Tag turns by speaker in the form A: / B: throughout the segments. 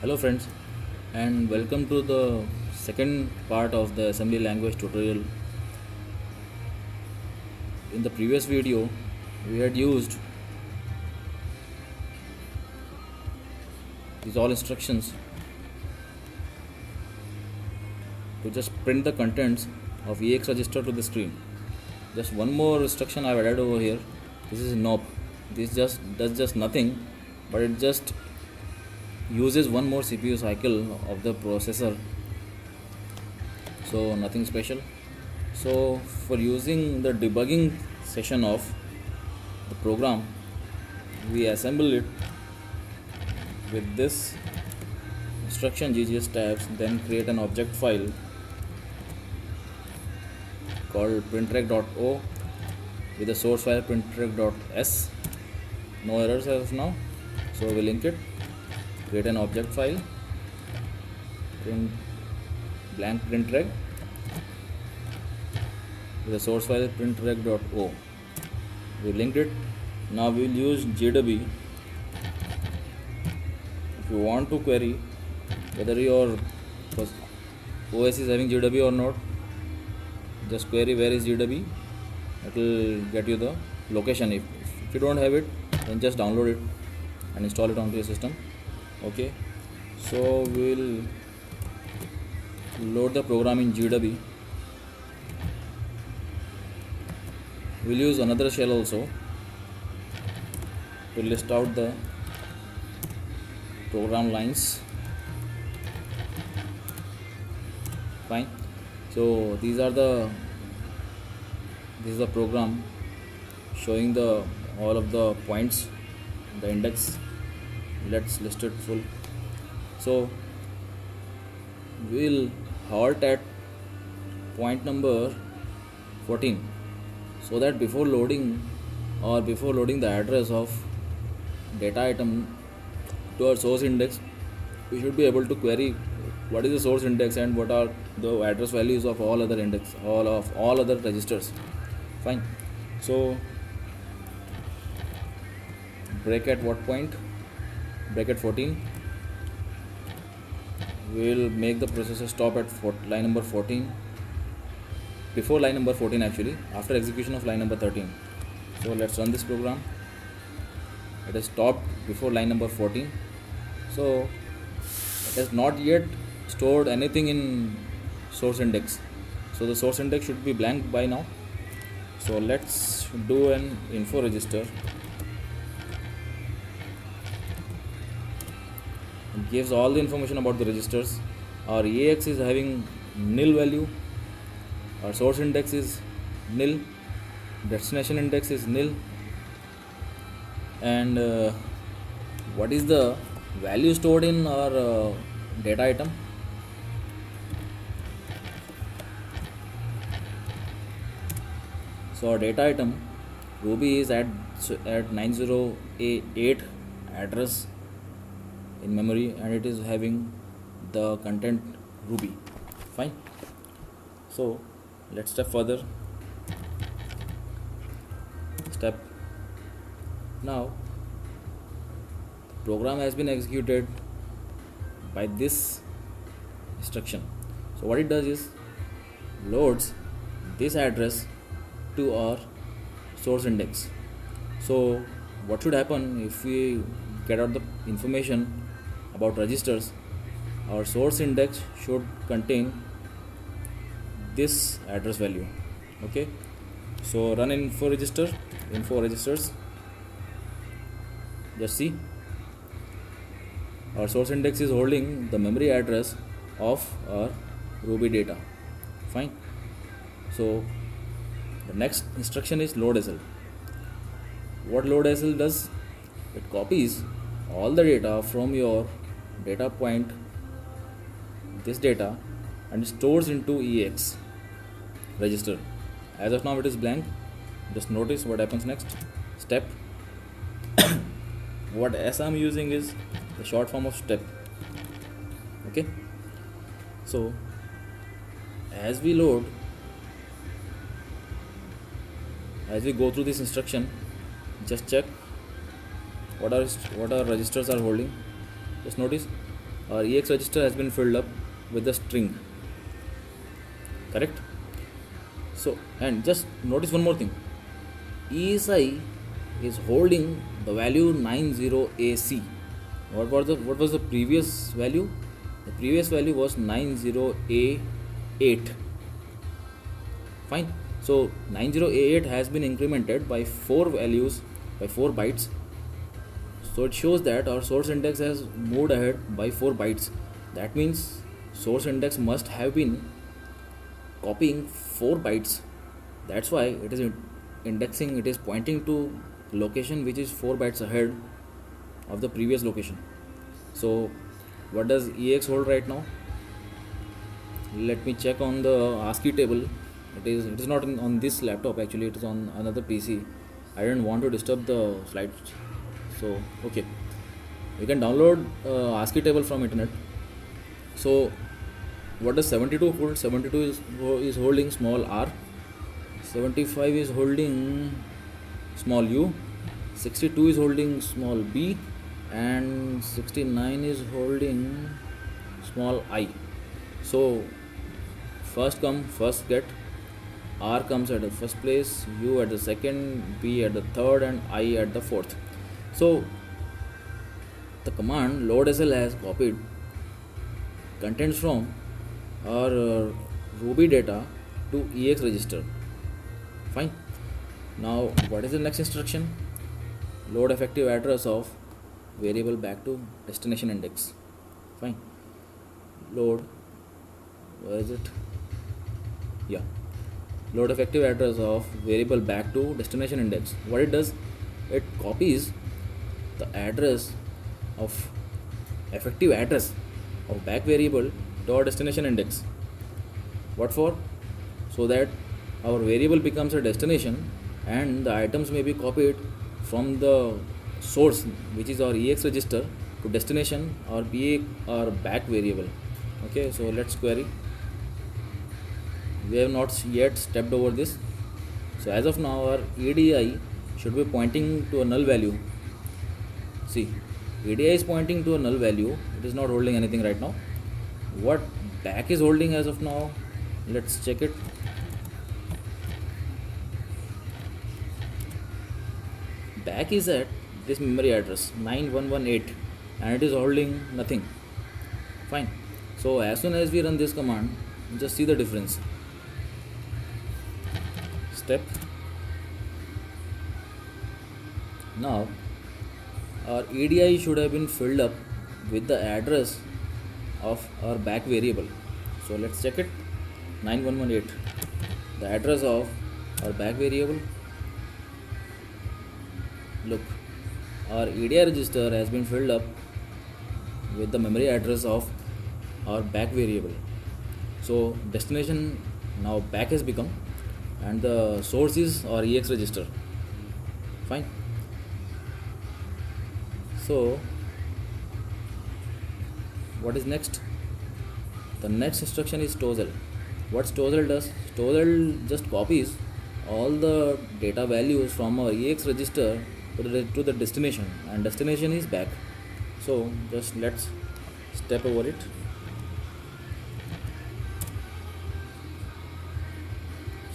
A: Hello friends, and welcome to the second part of the assembly language tutorial. In the previous video we had used these all instructions to just print the contents of EX register to the screen. Just one more instruction I've added over here. This is NOP. This just does just nothing, but it just uses one more CPU cycle of the processor, so nothing special. So for using the debugging session of the program, we assemble it with this instruction GGS tabs, then create an object file called printrec.o with the source file printrec.s. No errors as of now, so we link it. Create an object file, blank printrec with the source file printrec.o. We linked it. Now we will use GDB. If you want to query whether your OS is having GDB or not, just query where is GDB. It will get you the location. If you don't have it, then just download it and install it onto your system. Okay, so we'll load the program in GDB. We'll use another shell also to list out the program lines. Fine. So this is the program showing the all of the points, the index. Let's list it full. So we'll halt at point number 14, so that before loading the address of data item to our source index, we should be able to query what is the source index and what are the address values of all other index, all other registers. Fine. So break at what point? Break at 14. We'll make the processor stop at line number 14, before line number 14 actually, after execution of line number 13. So let's run this program. It is stopped before line number 14, so it has not yet stored anything in source index, so the source index should be blank by now. So let's do an info register. It gives all the information about the registers. Our EAX is having nil value, our source index is nil, destination index is nil, and what is the value stored in our data item? So our data item Ruby is at 90A8 address in memory, and it is having the content Ruby. Fine. So let's step further. Step. Now program has been executed by this instruction. So what it does is loads this address to our source index. So what should happen if we get out the information about registers? Our source index should contain this address value. Okay, so run info registers. Just see, our source index is holding the memory address of our Ruby data. Fine. So the next instruction is load SL. What load SL does? It copies all the data from your data point, this data, and stores into EX register. As of now it is blank. Just notice what happens next. Step. What S I'm using is the short form of step. Okay, so as we go through this instruction, just check what our registers are holding. Just notice our EX register has been filled up with the string, correct? So, and just notice one more thing, ESI is holding the value 90AC. What was the previous value? The previous value was 90A8. Fine. So 90A8 has been incremented by 4 values, by 4 bytes. So it shows that our source index has moved ahead by 4 bytes. That means source index must have been copying 4 bytes. That's why it is indexing, it is pointing to location which is 4 bytes ahead of the previous location. So what does EX hold right now? Let me check on the ASCII table. It is not on this laptop, actually it is on another PC. I didn't want to disturb the slides, so okay, you can download ASCII table from internet. So what does 72 hold? 72 is holding small r, 75 is holding small u, 62 is holding small b, and 69 is holding small I. So first come first get, r comes at the first place, u at the second, b at the third, and I at the fourth. So the command load SL has copied contents from our Ruby data to EX register. Fine. Now what is the next instruction? Load effective address of variable back to destination index. Fine. Load, where is it? Yeah. Load effective address of variable back to destination index. What it does, it copies the address of effective address of back variable to our destination index. What for? So that our variable becomes a destination and the items may be copied from the source, which is our EX register, to destination or be our back variable. Okay, so let's query. We have not yet stepped over this. So as of now our EDI should be pointing to a null value. See, EDI is pointing to a null value, it is not holding anything right now. What back is holding as of now, let's check it. Back is at this memory address 9118 and it is holding nothing. Fine. So as soon as we run this command, just see the difference. Step. Now our EDI should have been filled up with the address of our back variable. So let's check it. 9118, the address of our back variable. Look, our EDI register has been filled up with the memory address of our back variable. So destination now back has become, and the source is our EX register. Fine. So what is next? The next instruction is tozl. What tozl does? Tozl just copies all the data values from our EX register to the destination, and destination is back. So just let's step over it.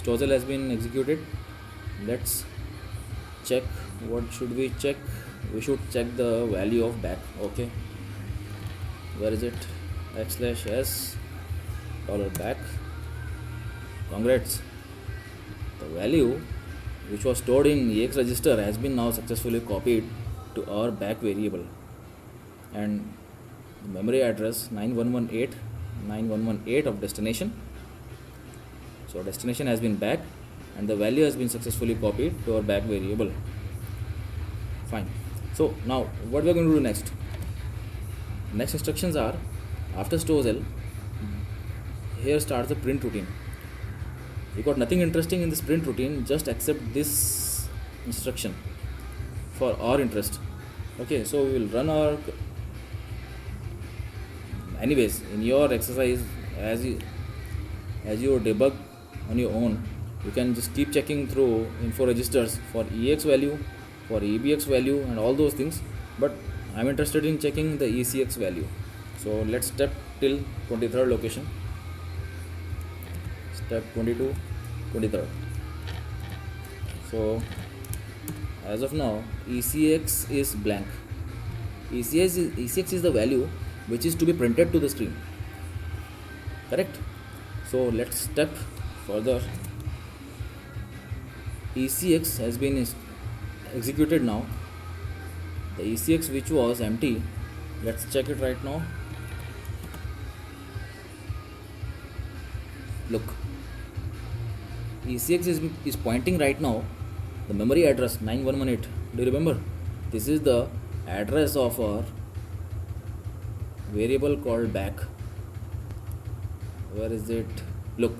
A: Tozl has been executed. Let's check. What should we check? We should check the value of back. Okay, where is it? \s $back. Congrats, the value which was stored in EX register has been now successfully copied to our back variable, and the memory address 9118 of destination. So destination has been back and the value has been successfully copied to our back variable. Fine. So now what we are going to do next? Next instructions are, after tozl, here starts the print routine. We got nothing interesting in this print routine, just accept this instruction for our interest. Okay, so we will run our, anyways, in your exercise, as you debug on your own, you can just keep checking through info registers for EX value, for EBX value and all those things, but I'm interested in checking the ECX value. So let's step till 23rd location. Step 22, 23rd. So as of now, ECX is blank. ECX is the value which is to be printed to the screen. Correct? So let's step further. ECX has been executed now. The ECX which was empty, let's check it right now. Look, ECX is pointing right now the memory address 9118. Do you remember? This is the address of our variable called back. Where is it? Look,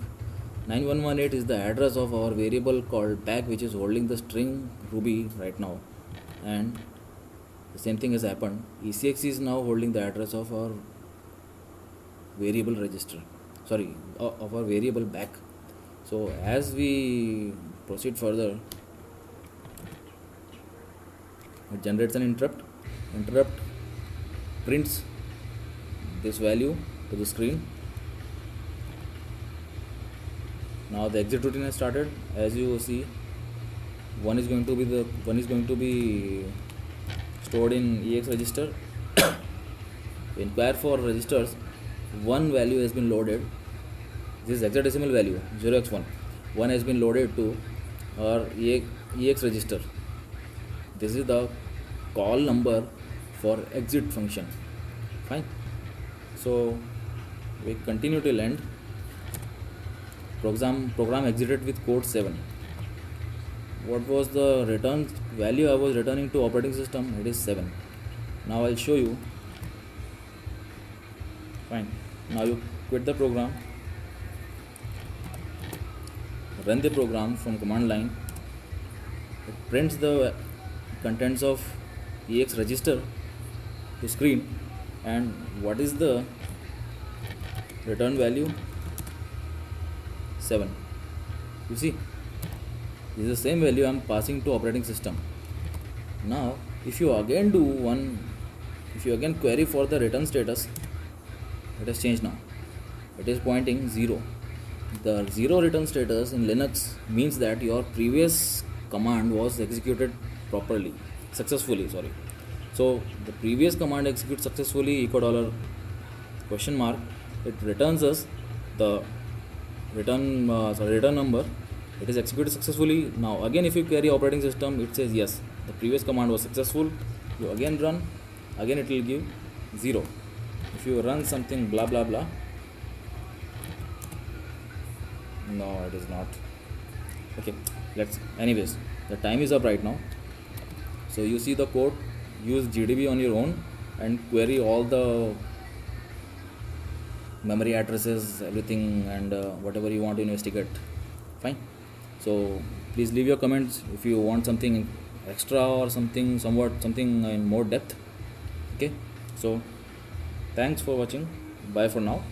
A: 9118 is the address of our variable called back, which is holding the string Ruby right now. And the same thing has happened. ECX is now holding the address of our variable register. Sorry, of our variable back. So as we proceed further, it generates an interrupt. Interrupt prints this value to the screen. Now the exit routine has started. As you see, one is going to be stored in EX register. Inquire for registers. One value has been loaded. This is hexadecimal value 0x1. One has been loaded to our EX register. This is the call number for exit function. Fine. So we continue till end. Program exited with code 7. What was the return value I was returning to operating system? It is 7. Now I'll show you. Fine. Now you quit the program, run the program from command line. It prints the contents of EX register to screen. And what is the return value? 7. You see, this is the same value I am passing to operating system. Now if you again query for the return status, it has changed now. It is pointing 0. The 0 return status in Linux means that your previous command was executed successfully. So the previous command executes successfully $? It returns us the return number. It is executed successfully. Now again, if you query operating system, it says yes, the previous command was successful. You again run, again it will give 0. If you run something blah blah blah, no, it is not. Okay, anyways, the time is up right now. So you see the code. Use GDB on your own and query all the memory addresses, everything, and whatever you want to investigate. Fine. So please leave your comments if you want something extra or something in more depth. Okay, so thanks for watching. Bye for now.